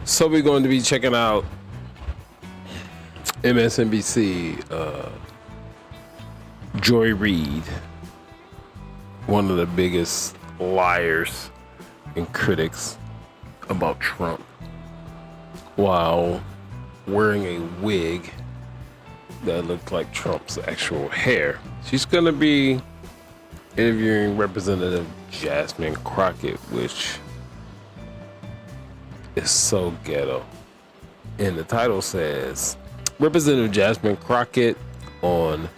So we're going to be checking out Msnbc, Joy Reid, one of the biggest liars and critics about Trump, while wearing a wig that looked like Trump's actual hair. She's going to be interviewing Representative Jasmine Crockett, which is so ghetto. And the title says, Representative Jasmine Crockett on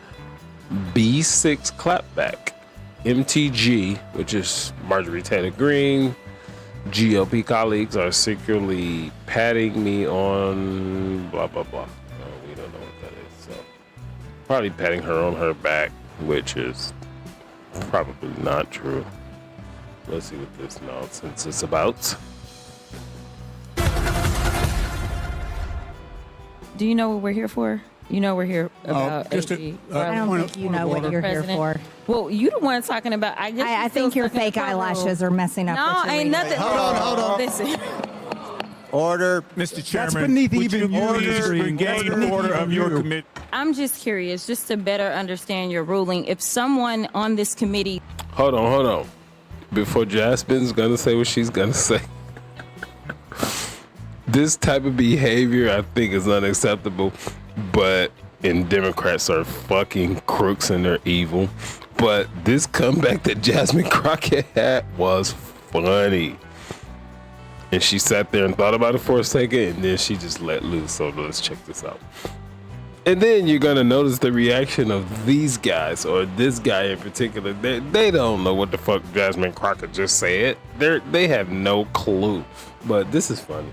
B6 clapback. MTG, which is Marjorie Taylor Greene, GOP colleagues are secretly patting me on blah, blah, blah. We don't know what that is. So probably patting her on her back, which is probably not true. Let's see what this nonsense is about. Do you know what we're here for? You know we're here about AG. I don't think you know what you're here for. Well, you the one talking about. I think your fake eyelashes are messing up. No, ain't nothing. Hold on. Listen. Order. Mr. Chairman, That's beneath would even you order. please regain order of your committee? I'm just curious, just to better understand your ruling. If someone on this committee. Hold on. Before Jasmine's gonna say what she's gonna say. This type of behavior I think is unacceptable, and Democrats are fucking crooks and they're evil. But this comeback that Jasmine Crockett had was funny. And she sat there and thought about it for a second, and then she just let loose. So let's check this out. And then you're gonna notice the reaction of these guys, or this guy in particular. They don't know what the fuck Jasmine Crockett just said. They have no clue. But this is funny.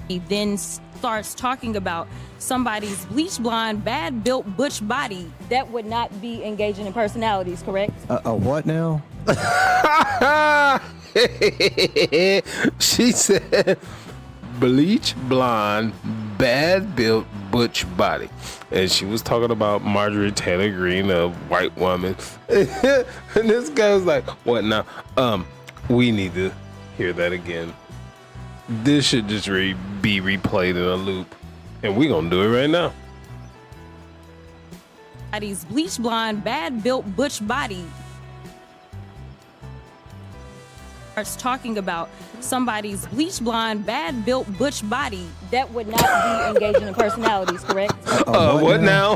He then starts talking about somebody's bleach blonde, bad built butch body that would not be engaging in personalities, correct? What now? She said bleach blonde, bad built butch body. And she was talking about Marjorie Taylor Greene, a white woman. And this guy was like, what now? We need to hear that again. This should just be replayed in a loop. And we're going to do it right now. Somebody's bleach blonde, bad built butch body. Starts talking about somebody's bleach blonde, bad built butch body that would not be engaging in personalities, correct? What now?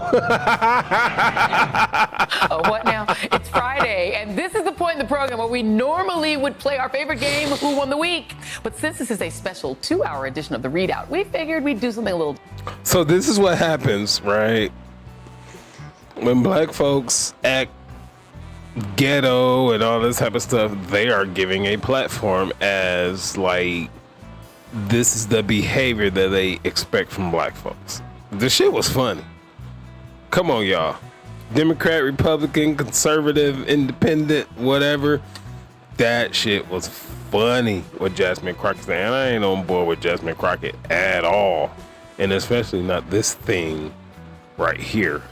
What now? It's Friday, and this is the point in the program where we normally would play our favorite game, Who Won the Week? But since this is a special 2-hour edition of The Readout, we figured we'd do something a little... So this is what happens, right? When black folks act ghetto and all this type of stuff, they are giving a platform as like, this is the behavior that they expect from black folks. The shit was funny. Come on, y'all. Democrat, Republican, conservative, independent, whatever. That shit was funny what Jasmine Crockett said. And I ain't on board with Jasmine Crockett at all. And especially not this thing right here.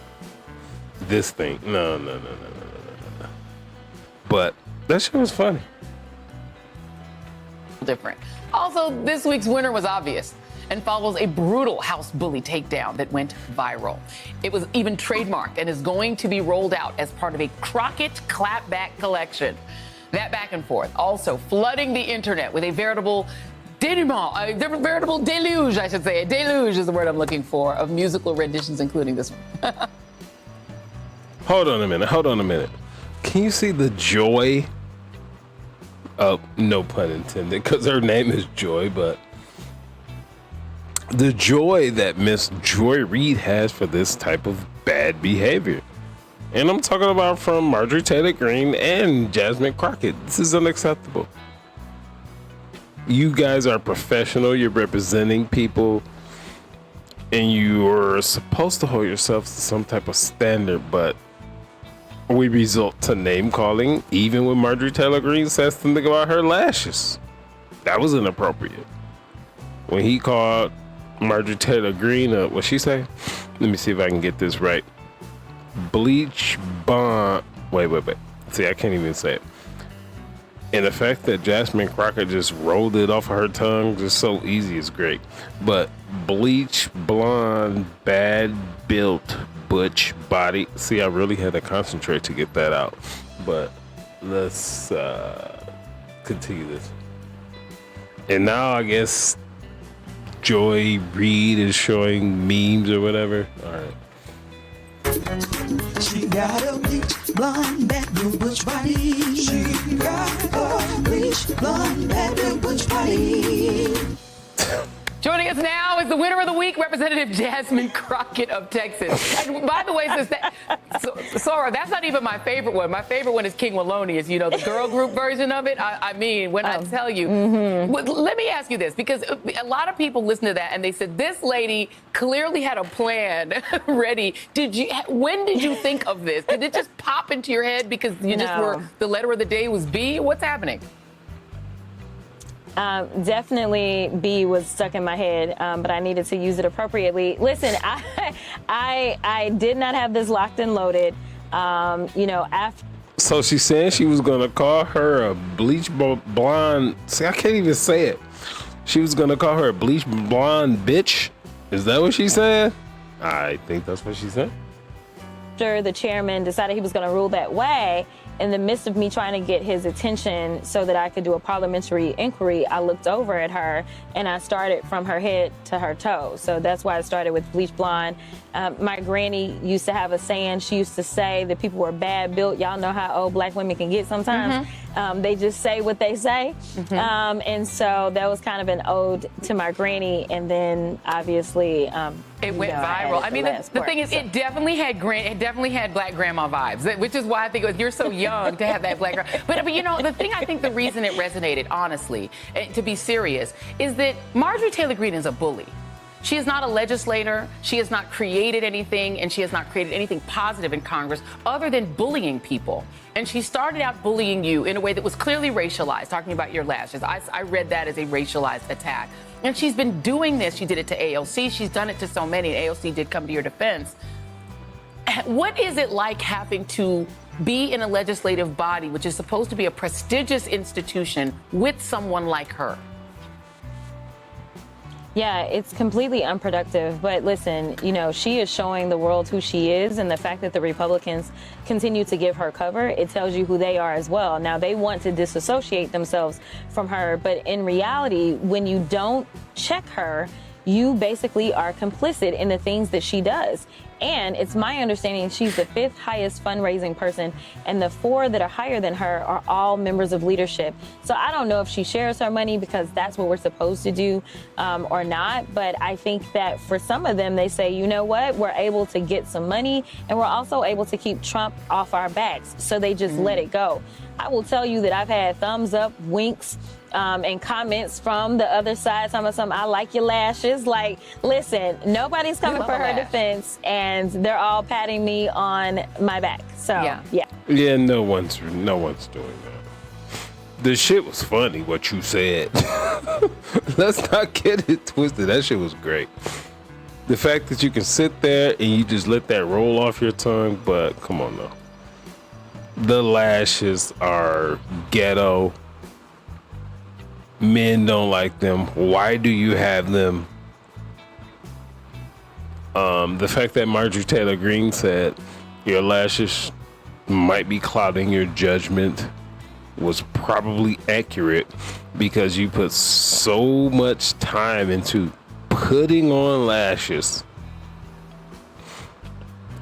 This thing. No. But that shit was funny. different. Also, this week's winner was obvious and follows a brutal house bully takedown that went viral. It was even trademarked and is going to be rolled out as part of a Crockett clapback collection. That back and forth also flooding the internet with a veritable denouement, a veritable deluge, I should say. A deluge is the word I'm looking for, of musical renditions, including this one. Hold on a minute. Can you see the joy? No pun intended, because her name is Joy, but the joy that Miss Joy Reid has for this type of bad behavior. And I'm talking about from Marjorie Taylor Greene and Jasmine Crockett. This is unacceptable. You guys are professional. You're representing people. And you're supposed to hold yourselves to some type of standard. But we resort to name calling, even when Marjorie Taylor Greene says something about her lashes. That was inappropriate. When he called Marjorie Taylor Greene, what'd she say? Let me see if I can get this right. Bleach bond. Wait. See, I can't even say it. And the fact that Jasmine Crockett just rolled it off of her tongue just so easy is great. But bleach, blonde, bad built, butch body. See, I really had to concentrate to get that out. But let's continue this. And now I guess Joy Reid is showing memes or whatever. All right. She got a bleach blonde, bad blue butch body. She got a bleach blonde, bad blue butch body. Joining us now is the winner of the week, Representative Jasmine Crockett of Texas. And by the way, Sora, that's not even my favorite one. My favorite one is King Wallonia, the girl group version of it. I mean, when I tell you, let me ask you this, because a lot of people listen to that and they said, this lady clearly had a plan ready. When did you think of this? Did it just pop into your head because you just were, the letter of the day was B? What's happening? Definitely B was stuck in my head, but I needed to use it appropriately. Listen, I did not have this locked and loaded. After. So she's saying she was gonna call her a bleach blonde. See, I can't even say it. She was gonna call her a bleach blonde bitch. Is that what she said? I think that's what she said. After the chairman decided he was going to rule that way, in the midst of me trying to get his attention so that I could do a parliamentary inquiry, I looked over at her and I started from her head to her toes. So that's why I started with bleach blonde. My granny used to have a saying. She used to say that people were bad built. Y'all know how old black women can get sometimes. They just say what they say. And so that was kind of an ode to my granny. And then obviously, it went viral. I mean, the thing is, it definitely had black grandma vibes, which is why I think you're so young to have that black grandma. But the thing I think the reason it resonated, honestly, to be serious, is that Marjorie Taylor Greene is a bully. She is not a legislator. She has not created anything, and she has not created anything positive in Congress other than bullying people. And she started out bullying you in a way that was clearly racialized, talking about your lashes. I read that as a racialized attack. And she's been doing this. She did it to AOC. She's done it to so many. And AOC did come to your defense. What is it like having to be in a legislative body, which is supposed to be a prestigious institution, with someone like her? Yeah, it's completely unproductive. But listen, she is showing the world who she is, and the fact that the Republicans continue to give her cover, it tells you who they are as well. Now, they want to disassociate themselves from her, but in reality, when you don't check her, you basically are complicit in the things that she does. And it's my understanding she's the 5th highest fundraising person, and the 4 that are higher than her are all members of leadership. So I don't know if she shares her money because that's what we're supposed to do or not. But I think that for some of them, they say, you know what, we're able to get some money and we're also able to keep Trump off our backs. So they just let it go. I will tell you that I've had thumbs up, winks, and comments from the other side. Some I like your lashes. Like, listen, nobody's coming for her defense, and they're all patting me on my back. So yeah. No one's doing that. The shit was funny. What you said. Let's not get it twisted. That shit was great. The fact that you can sit there and you just let that roll off your tongue, but come on now. The lashes are ghetto. Men don't like them. Why do you have them? The fact that Marjorie Taylor Greene said your lashes might be clouding your judgment was probably accurate, because you put so much time into putting on lashes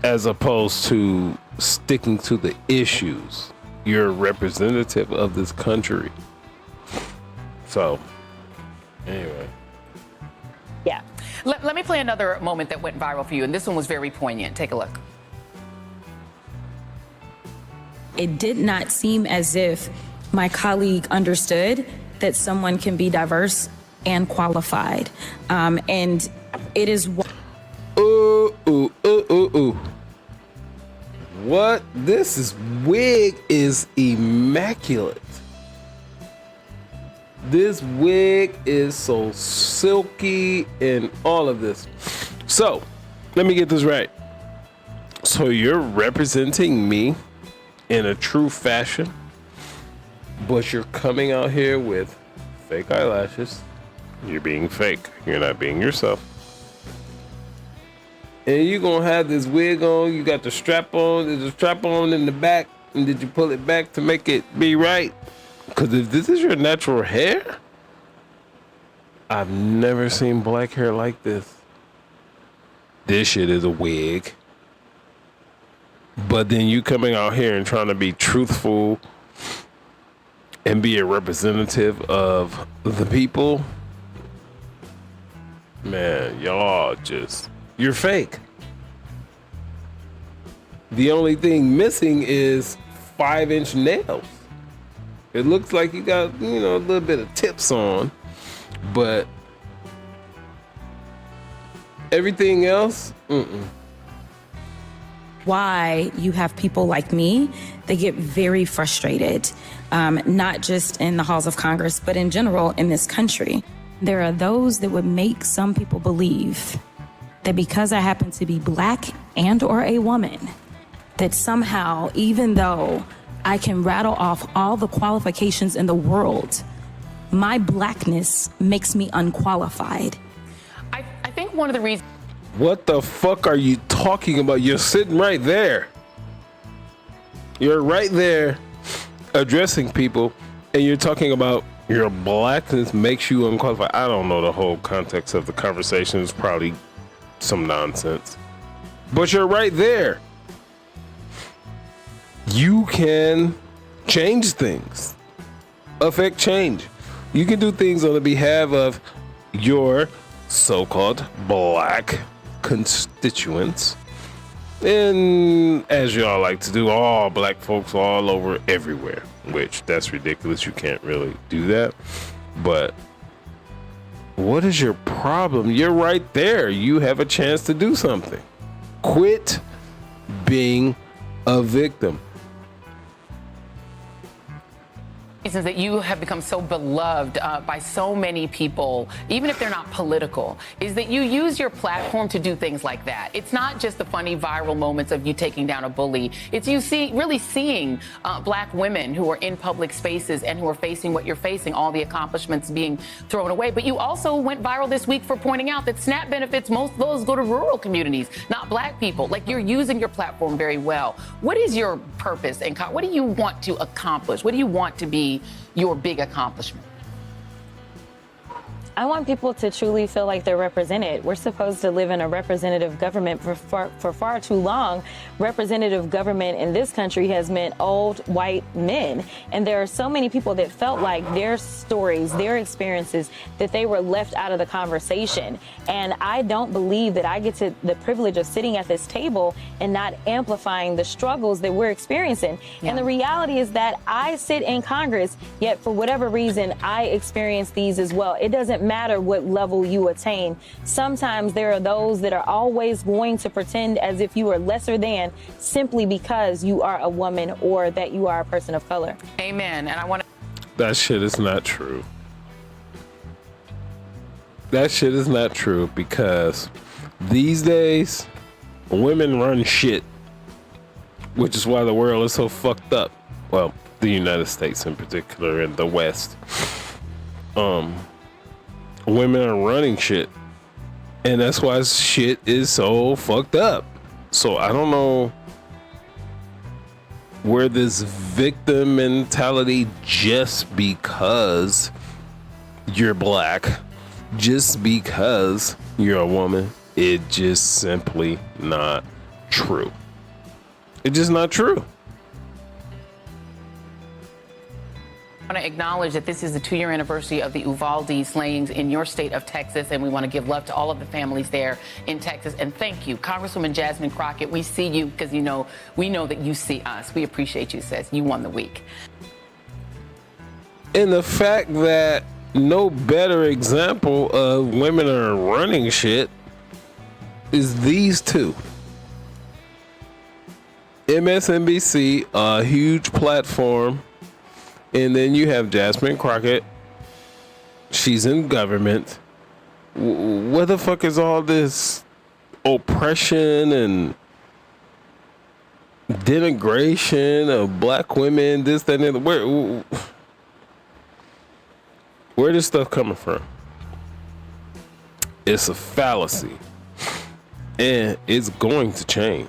as opposed to sticking to the issues. You're a representative of this country. So, anyway. Yeah. Let me play another moment that went viral for you, and this one was very poignant. Take a look. It did not seem as if my colleague understood that someone can be diverse and qualified. And it is... What? This wig is immaculate. This wig is so silky and all of this. So, let me get this right. So you're representing me in a true fashion, But you're coming out here with fake eyelashes. You're being fake. You're not being yourself. And you're going to have this wig on. You got the strap on. There's a strap on in the back. And did you pull it back to make it be right? Because if this is your natural hair, I've never seen black hair like this. This shit is a wig. But then you coming out here and trying to be truthful and be a representative of the people. Man, y'all just, you're fake. The only thing missing is 5-inch nails. It looks like you got, a little bit of tips on, but everything else, Why you have people like me that get very frustrated, not just in the halls of Congress, but in general in this country. There are those that would make some people believe that because I happen to be black and or a woman, that somehow, even though I can rattle off all the qualifications in the world, my blackness makes me unqualified. I think one of the reasons. what the fuck are you talking about? You're sitting right there. You're right there addressing people, and you're talking about your blackness makes you unqualified. I don't know the whole context of the conversation. It's probably some nonsense. But you're right there. You can change things, affect change. You can do things on the behalf of your so-called black constituents. And as y'all like to do, all black folks all over everywhere, which that's ridiculous. You can't really do that. But what is your problem? You're right there. You have a chance to do something. Quit being a victim. Reasons that you have become so beloved by so many people, even if they're not political, is that you use your platform to do things like that. It's not just the funny viral moments of you taking down a bully. It's you really seeing black women who are in public spaces and who are facing what you're facing, all the accomplishments being thrown away. But you also went viral this week for pointing out that SNAP benefits, most of those go to rural communities, not black people. Like, you're using your platform very well. What is your purpose and what do you want to accomplish? What do you want to be your big accomplishment? I want people to truly feel like they're represented. We're supposed to live in a representative government. For far too long, representative government in this country has meant old white men. And there are so many people that felt like their stories, their experiences, that they were left out of the conversation. And I don't believe that I get to the privilege of sitting at this table and not amplifying the struggles that we're experiencing. Yeah. And the reality is that I sit in Congress, yet for whatever reason, I experience these as well. It doesn't matter what level you attain. Sometimes there are those that are always going to pretend as if you are lesser than simply because you are a woman or that you are a person of color. Amen. And I want to. That shit is not true. That shit is not true, because these days women run shit, which is why the world is so fucked up. Well, the United States in particular, and the West. Women are running shit, and that's why shit is so fucked up. So I don't know where this victim mentality, just because you're black, just because you're a woman, it just simply not true. It's just not true. I want to acknowledge that this is the 2-year anniversary of the Uvalde slayings in your state of Texas, and we want to give love to all of the families there in Texas. And thank you, Congresswoman Jasmine Crockett. We see you because we know that you see us. We appreciate you, sis. You won the week. And the fact that no better example of women are running shit is these two. MSNBC, a huge platform. And then you have Jasmine Crockett. She's in government. Where the fuck is all this oppression and denigration of black women, this, that, and the other? Where this stuff coming from? It's a fallacy. And it's going to change.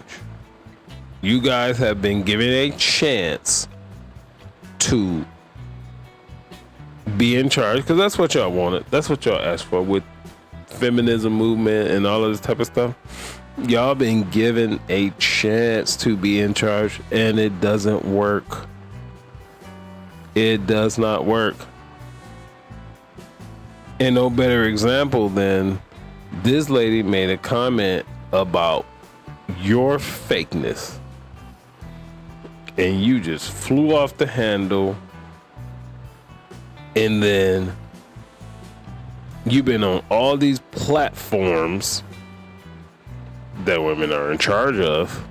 You guys have been given a chance to be in charge, because that's what y'all wanted. That's what y'all asked for with feminism movement and all of this type of stuff. Y'all been given a chance to be in charge, and it doesn't work. It does not work. And no better example than this lady made a comment about your fakeness, and you just flew off the handle, and then you've been on all these platforms that women are in charge of,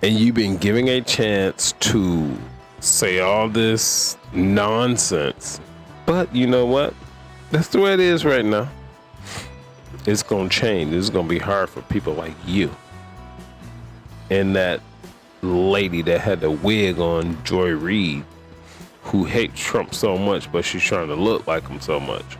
and you've been giving a chance to say all this nonsense. But you know what? That's the way it is right now. It's going to change. It's going to be hard for people like you and that lady that had the wig on, Joy Reid, who hates Trump so much, but she's trying to look like him so much.